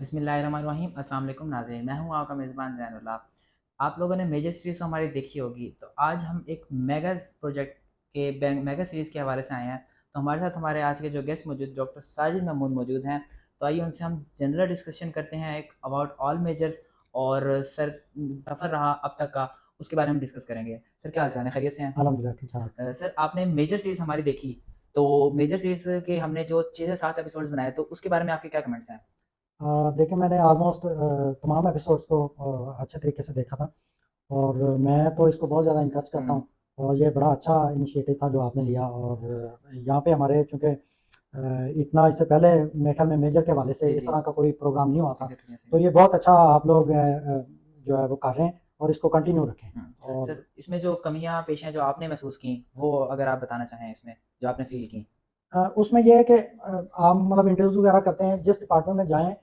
बिस्मिल्लाहिर्रहमानिर्रहीम अस्सलाम वालेकुम नाज़रीन, मैं हूँ आपका मेज़बान ज़ैनुल्लाह। आप लोगों ने मेजर सीरीज़ तो हमारी देखी होगी, तो आज हम एक प्रोजेक्ट के मेगा सीरीज़ के हवाले से आए हैं। तो हमारे साथ हमारे आज के जो गेस्ट मौजूद डॉक्टर साजिद महमूद मौजूद हैं। तो आइए उनसे हम जनरल डिस्कशन करते हैं एक अबाउट ऑल मेजर्स और सर सफ़र रहा अब तक का, उसके बारे में डिस्कस करेंगे। सर क्या हाल-चाल है, खैरियत से हैं? अल्हम्दुलिल्लाह ठीक-ठाक। सर आपने मेजर सीरीज़ हमारी देखी, तो मेजर सीरीज़ के हमने जो 6 से 7 एपिसोड्स बनाए, तो उसके बारे में आपके क्या कमेंट्स हैं? देखिए मैंने ऑलमोस्ट तमाम एपिसोड्स को अच्छे तरीके से देखा था और मैं तो इसको बहुत ज़्यादा एनकरेज करता हुँ, हूँ और ये बड़ा अच्छा इनिशिएटिव था जो आपने लिया और यहाँ पे हमारे चूँकि इतना इससे पहले मेरे ख़्याल में मेजर के हवाले से जी, इस जी। तरह का कोई प्रोग्राम नहीं हुआ था। एग्ज़ैक्टली ऐसे ही। तो ये बहुत अच्छा आप लोग जो है वो कर रहे हैं और इसको कंटिन्यू रखें हुँ। और सर इसमें जो कमियाँ पेश हैं जो आपने महसूस की, वो अगर आप बताना चाहें इसमें, जो आपने फ़ील की? उसमें ये है कि आप मतलब इंटरव्यूज़ वगैरह करते हैं, जिस डिपार्टमेंट में जाएँ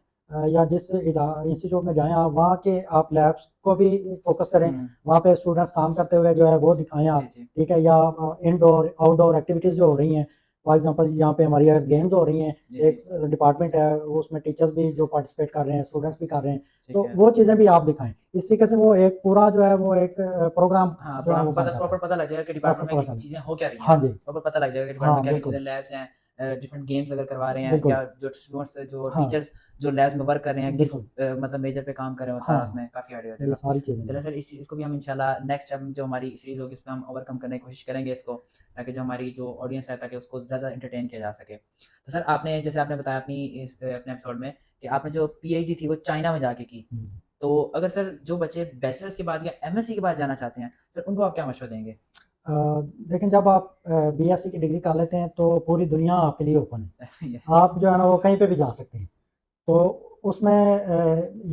या जिस इंस्टीट्यूट में जाएँ आप, वहाँ के आप लैब्स को भी फ़ोकस करें, हुँ, वहाँ पे स्टूडेंट्स काम करते हुए जो है वो दिखाएँ जी, आप, जी। ठीक है? या इनडोर, आउटडोर एक्टिविटीज़ जो हो रही हैं, फॉर एग्ज़ाम्पल यहाँ पे हमारी अगर गेम्स हो रही हैं, जी, एक जी। डिपार्टमेंट है, वो उसमें टीचर्स भी जो पार्टिसिपेट कर रहे हैं, स्टूडेंट्स भी कर रहे हैं, ठीक तो है। वो चीज़ें भी आप दिखाएँ। इस तरीके से वो एक पूरा जो है वो एक प्रोग्राम हाँ, जो है वो बन जाता प्रॉपर है। पता लग जाएगा कि प्रॉपर डिपार्टमेंट में पता कि चले। चीज़ें हो क्या रही हैं। हाँ जी, प्रॉपर पता लग जाएगा कि डिपार्टमेंट में हाँ, क्या-क्या चीज़ें बिल्कुल, लैब्स हैं, डिफरेंट गेम्स अगर करवा रहे हैं, बिल्कुल। क्या जो स्टूडेंट्स जो हाँ, टीचर्स जो लैब्स में वर्क कर रहे हैं, किस बिल्कुल। मतलब मेजर पे काम कर रहे हैं, वो सारा हाँ, उसमें काफ़ी आइडिया हो ये जाएगा। सारी चीज़ें चलें हैं। सर इस चीज़ को भी हम इंशाल्लाह नेक्स्ट टाइम जो हमारी सीरीज़ होगी उसमें हम ओवरकम करने की कोशिश करेंगे इसको, ताकि जो हमारी जो ऑडियंस है ताकि उसको ज़्यादा एंटरटेन किया जा सके। तो सर आपने जैसे आपने बताया अपने एपिसोड में कि आपने जो पीएचडी थी वो चाइना में जाके की। हुँ। तो अगर सर जो बच्चे बैचलर्स के बाद या एमएससी के बाद जाना चाहते हैं, सर उनको आप क्या मशवरा देंगे? अ, देखें जब आप बीएससी की डिग्री कर लेते हैं तो पूरी दुनिया आपके लिए ओपन ऐसे ही है। है। आप जो है ना वो कहीं पे भी जा सकते हैं। तो उसमें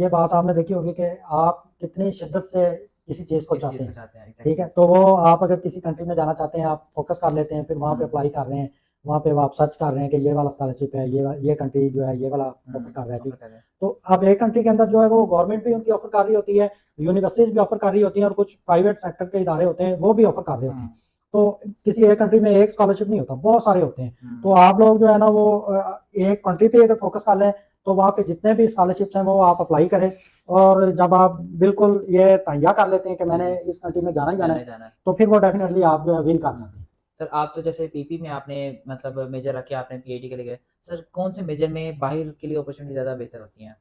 ये बात आपने देखी होगी कि आप कितनी शिद्दत से किसी चीज़ को किस चाहते चीज़ को हैं, चाहते हैं ठीक है? एग्ज़ैक्टली। तो वो आप अगर किसी कंट्री में जाना चाहते हैं, आप फ़ोकस कर लेते हैं, फिर वहाँ पे हुँ, अप्लाई कर रहे हैं, वहाँ पे आप सर्च कर रहे हैं कि ये वाला स्कॉलरशिप है, ये कंट्री जो है ये वाला ऑफ़र कर रहा है, ऑफ़र ठीक। कर रहे हैं। तो अब एक कंट्री के अंदर जो है वो गवर्नमेंट भी उनकी ऑफ़र कर रही होती है, यूनिवर्सिटीज़ भी ऑफ़र कर रही होती हैं और कुछ प्राइवेट सेक्टर के इदारे होते हैं, वो भी ऑफ़र कर रहे होते हैं। हुँ, तो किसी एक कंट्री में एक स्कॉलरशिप नहीं होता, बहुत सारे होते हैं। तो हुँ, आप लोग जो है ना वो एक कंट्री पे अगर फ़ोकस कर लें, तो वहाँ पे जितने भी स्कॉलरशिप्स हैं वो आप अप्लाई करें और जब आप बिल्कुल ये तहैया कर लेते हैं कि जी, मैंने जी, इस कंट्री में जाना ही जाना जाना है, ही जाना है। तो फिर वो डेफ़िनिटली आप जो है विन कर जाते हुँ। हैं। सर आप तो जैसे पीपी में आपने मतलब मेजर रखे आपने पीएचडी के लिए गए। सर कौन से मेजर में बाहर के लिए अपॉर्च्युनिटी ज़्यादा बेहतर होती हैं?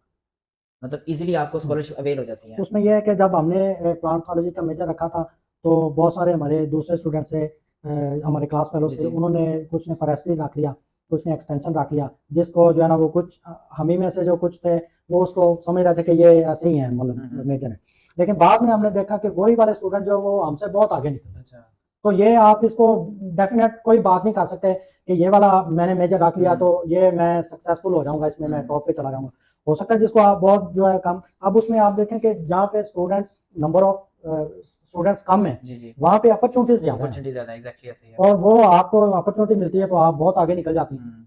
मतलब ईज़िली आपको हुँ। स्कॉलरशिप अवेल हो जाती हैं? उसमें ये है कि जब हमने प्लांट बायोलॉजी का मेजर रखा था, तो बहुत सारे हमारे दूसरे स्टूडेंट्स थे हमारे क्लास फेलोज़ जी, थे, जी। उन्होंने कुछ ने फॉरेस्ट्री रख लिया, कुछ ने एक्सटेंशन रख लिया, जिसको जो है ना वो कुछ हम ही में से जो कुछ थे, वो उसको समझ रहे थे कि ये ऐसे ही है हुँ, मतलब हुँ। मेजर है। लेकिन बाद में हमने देखा कि वही वाले स्टूडेंट जो है वो हमसे बहुत आगे निकले। अच्छा। तो ये आप इसको डेफ़िनेट कोई बात नहीं कर सकते कि ये वाला मैंने मेजर रख लिया हुँ, तो ये मैं सक्सेसफुल हो जाऊँगा, इसमें मैं हुँ। टॉप पे चला जाऊँगा। हो सकता है जिसको आप बहुत जो है कम अब उसमें आप देखें कि जहाँ पे नंबर ऑफ स्टूडेंट्स कम हैं, जी, जी। वहाँ पे अपॉर्च्युनिटीज़ ज़्यादा हैं अपॉर्च्युनिटी ज़्यादा है, एग्ज़ैक्टली ऐसे ही है। और वो आपको अपॉर्च्युनिटी मिलती है तो आप बहुत आगे निकल जाती हैं। हुँ,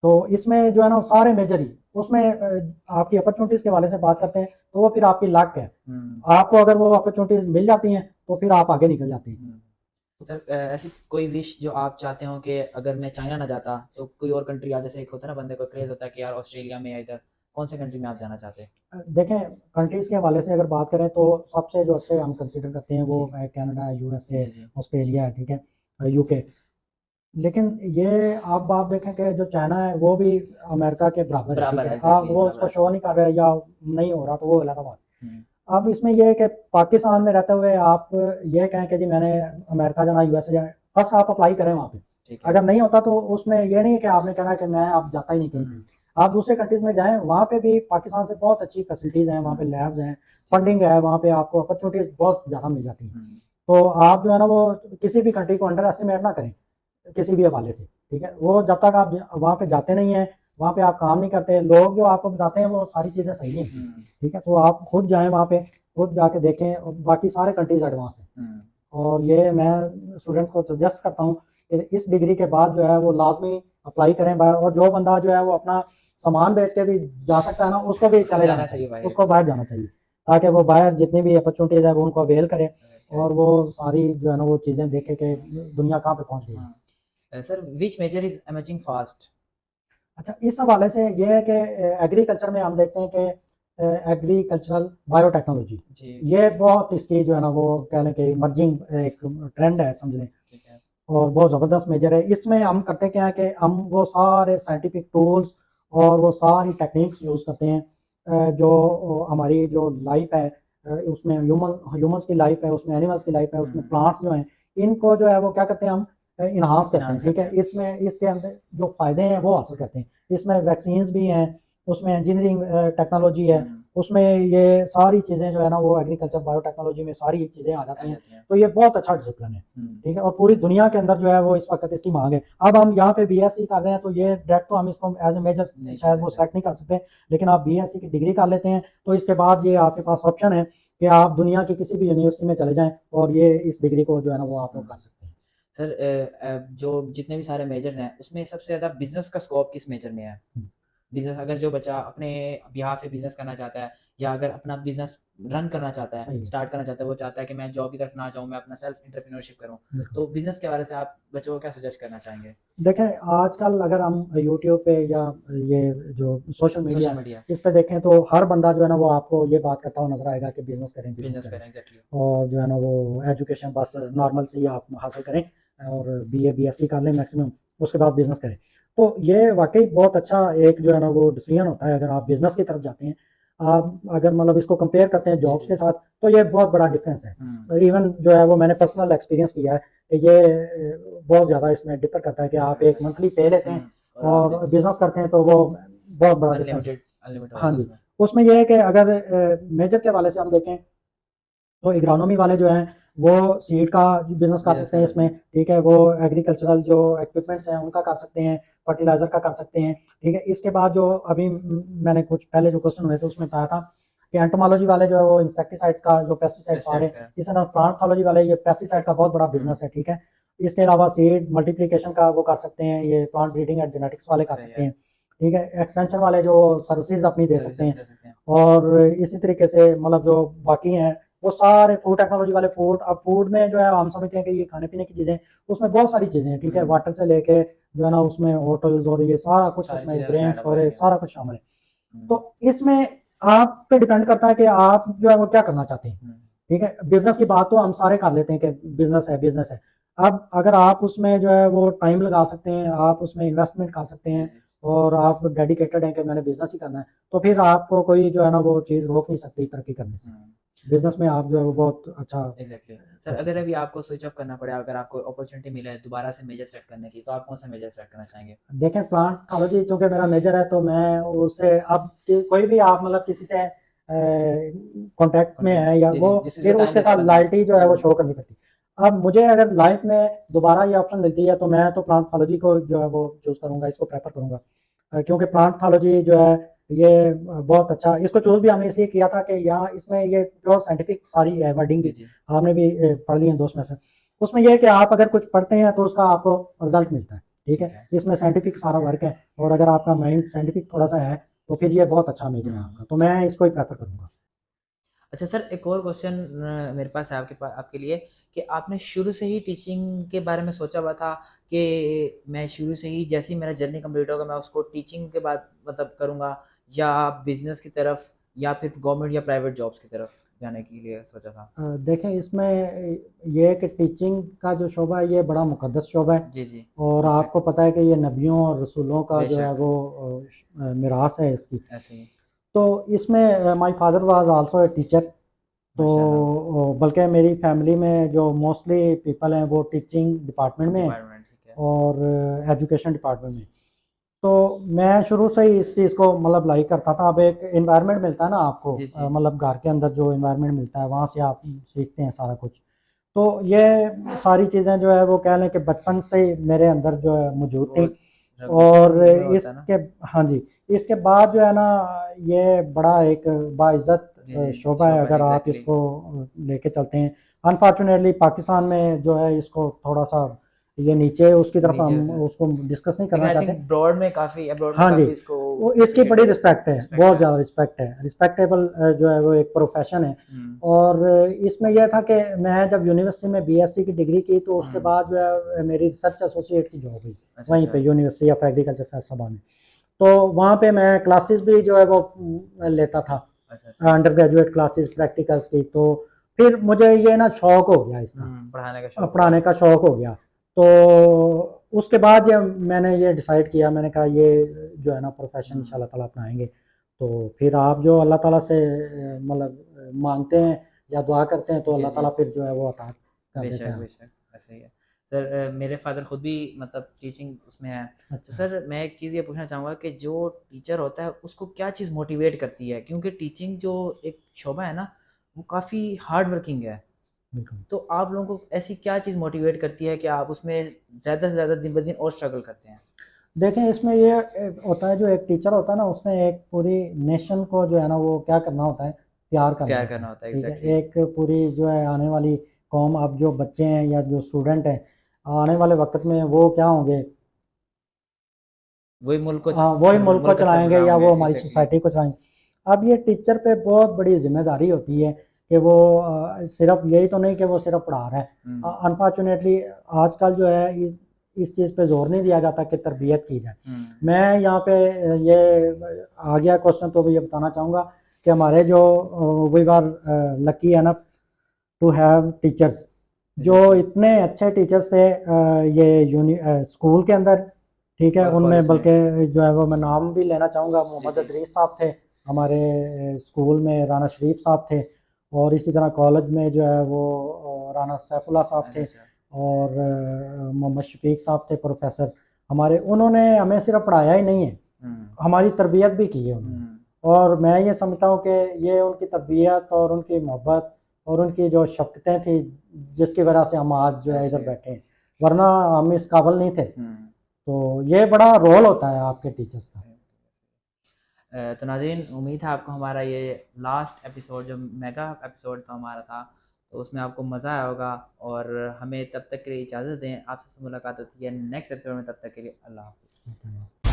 तो इसमें जो है ना सारे मेजर ही उसमें आपकी अपॉर्च्युनिटीज़ के हवाले से बात करते हैं, तो वो फिर आपकी लक है। हुँ, आपको अगर वो अपॉर्च्युनिटीज़ मिल जाती हैं, तो फिर आप आगे निकल जाते हैं। हुँ। सर ऐसी कोई विश जो आप चाहते हो कि अगर मैं चाइना ना जाता तो कोई और कंट्री आप जैसे एक होता है ना बंदे को क्रेज़ होता है कि यार ऑस्ट्रेलिया में या इधर कौन से कंट्री में आप जाना चाहते? देखें कंट्रीज़ के हवाले से अगर बात करें तो सबसे जो अच्छे हम कंसीडर करते हैं वो जी, कनाडा, यूएसए, जी, जी। ऑस्ट्रेलिया है, ठीक है? यूके। लेकिन ये अब आप देखें कि जो चाइना है वो भी अमेरिका के बराबर है, ठीक बराबर है? है एग्ज़ैक्टली वो बराबर उसको है। शो नहीं कर रहा है या नहीं हो रहा तो वो अलग बात हुँ, है। अब इसमें ये है कि पाकिस्तान में रहते हुए आप ये कहें कि जी मैंने अमेरिका जाना, यूएसए जाना, फर्स्ट आप अप्लाई करें वहाँ पे। ठीक है। अगर नहीं होता तो उसमें ये नहीं है कि आपने कहना है कि मैं अब जाता ही नहीं कहीं पे। हुँ, आप दूसरे कंट्रीज़ में जाएँ, वहाँ पे भी पाकिस्तान से बहुत अच्छी फैसिलिटीज़ हैं, वहाँ पे हुँ, लैब्स हैं, ठीक है। फंडिंग है, वहाँ पे आपको अपॉर्च्युनिटीज़ बहुत ज़्यादा मिल जाती हैं। हुँ, तो आप जो है ना वो किसी भी कंट्री को अंडर एस्टिमेट ना करें, किसी भी हवाले से, ठीक है? वो जब तक आप वहाँ पे जाते नहीं हैं, वहाँ पे आप काम नहीं करते, लोग जो आपको बताते हैं वो सारी चीज़ें सही नहीं होती, हुँ, ठीक है? तो आप खुद जाएँ वहाँ पे, खुद जाके देखें और बाकी सारे कंट्रीज़ एडवांस हैं। हुँ, और ये मैं स्टूडेंट्स को सजेस्ट करता हूँ कि इस डिग्री के बाद जो है वो लाज़मी अप्लाई करें बाहर और जो बंदा जो है वो अपना सामान बेच के भी जा सकता है ना, उसको भी उसको चले जाना जाना चाहिए, चाहिए बाहर। उसको बाहर जाना चाहिए। ताकि वो बाहर जितनी भी अपॉर्च्युनिटीज़ है वो उनको अवेल करे ओके, और वो सारी जो है ना वो चीज़ें देखे कि दुनिया कहाँ पे पहुँच गई है। हाँ। Sir which major is emerging fast? अच्छा, इस हवाले से ये है कि एग्रीकल्चर में हम देखते हैं कि एग्रीकल्चरल बायोटेक्नोलॉजी, जी, ये बहुत इसकी जो है ना वो कह लें कि इमर्जिंग एक ट्रेंड है समझ लें, ठीक है। और बहुत ज़बरदस्त मेजर है। इसमें हम करते क्या है कि हम वो सारे साइंटिफिक टूल्स और वो सारी टेक्निक्स यूज़ करते हैं जो हमारी जो लाइफ है, उसमें ह्यूमंस की लाइफ है, उसमें एनिमल्स की लाइफ है, उसमें हुँ, प्लांट्स जो हैं, इनको जो है वो क्या करते हैं हम इन्हांस करते हैं, एनहांस ठीक करते है? हैं। इसमें इसके अंदर जो फ़ायदे हैं वो हासिल करते हैं। इसमें वैक्सीन्स भी हैं, उसमें इंजीनियरिंग टेक्नोलॉजी है, हुँ, उसमें ये सारी चीज़ें जो है ना वो एग्रीकल्चर बायोटेक्नोलॉजी में सारी चीज़ें आ आ जाती हैं। जाती हैं। तो ये बहुत अच्छा डिसिप्लिन है। हुँ, ठीक है, और पूरी दुनिया के अंदर जो है वो इस वक्त इसकी मांग है। अब हम यहाँ पे बीएससी कर रहे हैं तो ये डायरेक्ट तो हम इसको एज ए मेजर नहीं कर शायद वो सकते। सेलेक्ट नहीं कर सकते, लेकिन आप बीएससी की डिग्री कर लेते हैं तो इसके बाद ये आपके पास ऑप्शन है कि आप दुनिया की किसी भी यूनिवर्सिटी में चले जाएं और ये इस डिग्री को जो है ना वो आप लोग कर हुँ। सकते हैं। सर जो जितने भी सारे मेजर्स हैं, उसमें सबसे ज़्यादा बिज़नेस का स्कोप किस मेजर में है? बिज़नेस अगर जो बच्चा अपने बिहाफ़ पे बिज़नेस करना चाहता है या अगर अपना बिज़नेस रन करना चाहता है, सही है, स्टार्ट करना चाहता है, वो चाहता है कि मैं जॉब की तरफ ना जाऊँ, मैं अपना सेल्फ एंटरप्रेन्योरशिप करूँ। बिल्कुल। तो बिज़नेस के हवाले से आप बच्चों को क्या सजेस्ट करना चाहेंगे? देखें, आजकल अगर हम यूट्यूब पे या ये जो सोशल मीडिया सोशल है, मीडिया, इस पे देखें तो हर बंदा जो है ना वो आपको ये बात करता हुआ नज़र आएगा कि बिज़नेस करें, बिज़नेस बिज़नेस करें। करें एग्ज़ैक्टली। और जो है ना वो एजुकेशन बस नॉर्मल सी आप हासिल करें और बीए, बीएससी कर लें मैक्सिमम, उसके बाद बिज़नेस करें। तो ये वाक़ई बहुत अच्छा एक जो है ना वो डिसीज़न होता है अगर आप बिज़नेस की तरफ जाते हैं। आप अगर मतलब इसको कंपेयर करते हैं जी, जॉब्स जी। के साथ, तो ये बहुत बड़ा डिफ़रेंस है। हुँ, इवन जो है वो मैंने पर्सनल एक्सपीरियंस किया है कि ये बहुत ज़्यादा इसमें डिफ़र करता है कि डिफ़र आप करता एक है। मंथली पे लेते हैं हुँ, और आपने और बिज़नेस करते हैं तो वो बहुत बड़ा डिफ़रेंस है। अनलिमिटेड अनलिमिटेड हाँ होगा जी, उसमें। उसमें ये है कि अगर मेजर के हवाले से हम देखें तो एग्रोनॉमी वाले जो हैं वो सीड का बिज़नेस कर बिज़नेस सकते कर हैं सकते इसमें, हैं। ठीक है? वो एग्रीकल्चरल जो इक्विपमेंट्स हैं उनका कर सकते हैं, फर्टिलाइज़र का कर सकते हैं, ठीक है? इसके बाद जो अभी मैंने कुछ पहले जो क्वेश्चन हुए थे उसमें बताया था कि एंटोमोलॉजी वाले जो है वो इंसेक्टिसाइड्स का जो पेस्टिसाइड्स आ रहे पेस्टिसाइड्स हैं, का। इस तरह प्लांटोलॉजी वाले ये पेस्टिसाइड का बहुत बड़ा हुँ, बिज़नेस है, ठीक है? इसके अलावा सीड मल्टीप्लिकेशन का वो कर सकते हैं, ये प्लांट ब्रीडिंग एंड जेनेटिक्स वाले कर सही सकते है। हैं, ठीक है? एक्सटेंशन वाले जो सर्विसेज़ अपनी दे सर्विस सकते अपनी हैं। दे सकते हैं। और इसी तरीके से मतलब जो बाकी हैं वो सारे फूड टेक्नोलॉजी वाले फूड, अब फूड में जो है हम समझते हैं कि ये खाने पीने की चीज़ें, उसमें बहुत सारी चीज़ें हैं, ठीक है? हुँ, वाटर से लेके जो है ना उसमें होटल्स और ये सारा कुछ सारी इसमें चीज़ें उसमें ऐड ग्रेन्स अप हो और ये जाती हैं। सारा कुछ शामिल है। हुँ, तो इसमें आप पे डिपेंड करता है कि आप जो है वो क्या करना चाहते हैं, हुँ, ठीक है? बिज़नेस की बात तो हम सारे कर लेते हैं कि बिज़नेस है, बिज़नेस है। अब अगर आप उसमें जो है वो टाइम लगा सकते हैं, आप उसमें इन्वेस्टमेंट कर सकते जी, हैं जी। और आप डेडिकेटेड हैं कि मैंने बिज़नेस ही करना है, तो फिर आपको कोई जो है ना वो चीज़ रोक नहीं सकती तरक्की करने से। हुँ। बिज़नेस में आप जो है वो बहुत अच्छा एग्ज़ैक्टली। सर कर अगर सकते हैं। अभी आपको स्विच ऑफ करना पड़े, अगर आपको अपॉर्च्युनिटी मिले दोबारा से मेजर सेलेक्ट करने की, तो आप कौन-सा मेजर सेलेक्ट करना चाहेंगे? देखें, प्लांटोलॉजी चूँकि मेरा मेजर है तो मैं उससे अब कोई भी आप मतलब किसी से कॉन्टैक्ट में कॉन्टैक्ट है या जी, वो जी, जिस चीज़ फिर में टाइम उसके देता है साथ बंदा। लॉयल्टी जो है वो हुँ, शो करनी पड़ती है। अब मुझे अगर लाइफ में दोबारा ये ऑप्शन मिलती है तो मैं तो प्लांटोलॉजी को जो है वो चूज़ करूँगा, इसको प्रेफ़र करूँगा। क्योंकि प्लांटोलॉजी जो है ये बहुत अच्छा, इसको चूज़ भी हमने इसलिए किया था कि यहाँ इसमें ये प्योर साइंटिफिक सारी है वर्डिंग जी, भी, जी। आपने भी पढ़ ली है दोस्त में से। उसमें ये है कि आप अगर कुछ पढ़ते हैं तो उसका आपको रिज़ल्ट मिलता है, ठीक ठीक है? है। इसमें साइंटिफिक सारा वर्क है और अगर आपका माइंड साइंटिफिक थोड़ा-सा है, तो फिर ये बहुत अच्छा मेजर है हुँ। आपका, तो मैं इसको ही प्रेफ़र करूँगा। अच्छा सर एक और क्वेश्चन मेरे पास है आपके लिए कि आपने शुरू से ही टीचिंग के बारे में सोचा हुआ था कि मैं शुरू से ही जैसे ही मेरा जर्नी कंप्लीट होगा मैं उसको टीचिंग के बाद मतलब करूँगा या बिज़नेस की तरफ या फिर गवर्नमेंट या प्राइवेट जॉब्स की तरफ जाने के लिए सोचा था? देखें, इसमें ये है कि टीचिंग का जो शोबा है ये बड़ा मुक़द्दस शोबा है जी, जी। और बेशक, आपको पता है कि ये नबियों और रसूलों का जो है बेशक, वो मीरास है इसकी। ऐसे ही। तो इसमें my father was also a teacher, तो माशाल्लाह, बल्कि मेरी फैमिली में जो मोस्टली पीपल हैं वो टीचिंग डिपार्टमेंट में हैं डिपार्टमेंट ठीक है। और एजुकेशन डिपार्टमेंट में। तो मैं शुरू से ही इस चीज़ को मतलब लाइक करता था। अब एक एनवायरनमेंट मिलता है ना आपको, जी, जी। मतलब घर के अंदर जो एनवायरनमेंट मिलता है वहाँ से आप सीखते हैं सारा कुछ। तो ये सारी चीज़ें जो है वो कह लें कि बचपन से ही मेरे अंदर जो है मौजूद वो थी रग और वो होता है ना? इसके हाँ जी, इसके बाद जो है ना ये बड़ा एक बाइज़्ज़त जी, जी। शोबा है शोभा अगर आप एग्ज़ैक्टली। इसको लेके चलते हैं। अनफॉर्चुनेटली पाकिस्तान में जो है इसको थोड़ा-सा ये नीचे उसकी तरफ नीचे हम उसे उसको डिस्कस नहीं लेकिन करना आई चाहते। थिंक अब्रॉड में हाँ जी, काफ़ी इसको वो इसकी एप्रिशिएट बड़ी किया जाता है, रिस्पेक्ट है, रिस्पेक्ट बहुत है। ज़्यादा रिस्पेक्ट है। रिस्पेक्टेबल जो है वो एक प्रोफ़ेशन है हुँ, और इसमें ये था कि मैं जब यूनिवर्सिटी में बीएससी की डिग्री की तो उसके हुँ। बाद जो है मेरी रिसर्च एसोसिएट की जॉब हुई, अच्छा, वहीं अच्छा। पे यूनिवर्सिटी ऑफ एग्रीकल्चर फैसलाबाद में। तो वहाँ पे मैं क्लासेस भी जो है वो लेता था, अच्छा अच्छा। अंडर ग्रेजुएट क्लासेस प्रैक्टिकल्स की। तो फिर मुझे ये ना शौक हो गया इसका, पढ़ाने का शौक हुआ। पढ़ाने का शौक हो गया। तो उसके बाद ये मैंने ये डिसाइड किया, मैंने कहा ये जो है ना प्रोफेशन इंशाल्लाह ताला अपनाएंगे। तो फिर आप जो अल्लाह ताला से मतलब मांगते हैं या दुआ करते हैं, तो जी अल्लाह जी। ताला फिर जो है वो अता कर देते बेशक हैं। बेशक, ऐसे ही है सर। मेरे फादर खुद भी मतलब टीचिंग उसमें है। तो अच्छा। सर मैं एक चीज़ ये पूछना चाहूँगा कि जो टीचर होता है उसको क्या चीज़ मोटिवेट करती है, क्योंकि टीचिंग जो एक शोबा है ना वो काफ़ी हार्ड वर्किंग है। बिल्कुल। तो आप लोगों को ऐसी क्या चीज़ मोटिवेट करती है कि आप उसमें ज़्यादा से ज़्यादा दिन ब दिन और स्ट्रगल करते हैं? देखें, इसमें ये होता है, जो एक टीचर होता है ना, उसने एक पूरी नेशन को जो है ना वो क्या करना होता है, तैयार करना तैयार होता है। करना होता है, ठीक है, एग्जैक्टली। एक पूरी जो है आने वाली कौम, अब जो बच्चे हैं या जो स्टूडेंट हैं आने वाले वक्त में वो क्या होंगे, वही मुल्क को वही मुल्क को मुल्क का चलाएंगे सरबराह या होंगे, वो हमारी एग्जैक्टली। सोसाइटी को चलाएंगे। अब ये टीचर पे बहुत बड़ी जिम्मेदारी होती है कि वो सिर्फ यही तो नहीं कि वो सिर्फ पढ़ा रहा है। हम्म अनफॉर्चुनेटली आजकल जो है इस चीज़ पे जोर नहीं दिया जाता कि तरबियत की जाए। हम्म। मैं यहाँ पे ये आ गया क्वेश्चन, तो ये बताना चाहूँगा कि हमारे जो we are lucky enough to have teachers, जो एग्जैक्टली। इतने अच्छे टीचर्स थे ये स्कूल के अंदर। ठीक है, और उनमें कॉलेज में। बल्कि जो है वो मैं नाम भी लेना चाहूँगा, जी मोहम्मद जी। अदरीस साहब थे हमारे स्कूल में, राना शरीफ साहब थे, और इसी तरह कॉलेज में जो है वो राना सैफुल्ला साहब अच्छा थे, अच्छा। और मोहम्मद शफीक साहब थे प्रोफेसर हमारे। उन्होंने हमें सिर्फ पढ़ाया ही नहीं है, हम्म हमारी तरबियत भी की है उन्होंने। हम्म। और मैं ये समझता हूँ कि ये उनकी तरबियत और उनकी मोहब्बत और उनकी जो शफ़क़तें थी, जिसकी वजह से हम आज जो है ऐसे इधर है। बैठे हैं, वरना हम इस काबिल नहीं थे। हम्म। तो ये बड़ा रोल होता है आपके टीचर्स का। तो नाज़रीन, उम्मीद है आपको हमारा ये लास्ट एपिसोड जो मेगा एपिसोड था हमारा था, तो उसमें आपको मज़ा आया होगा। और हमें तब तक के लिए इजाज़त दें, आपसे मुलाकात होती है नेक्स्ट एपिसोड में। तब तक के लिए अल्लाह हाफ़िज़।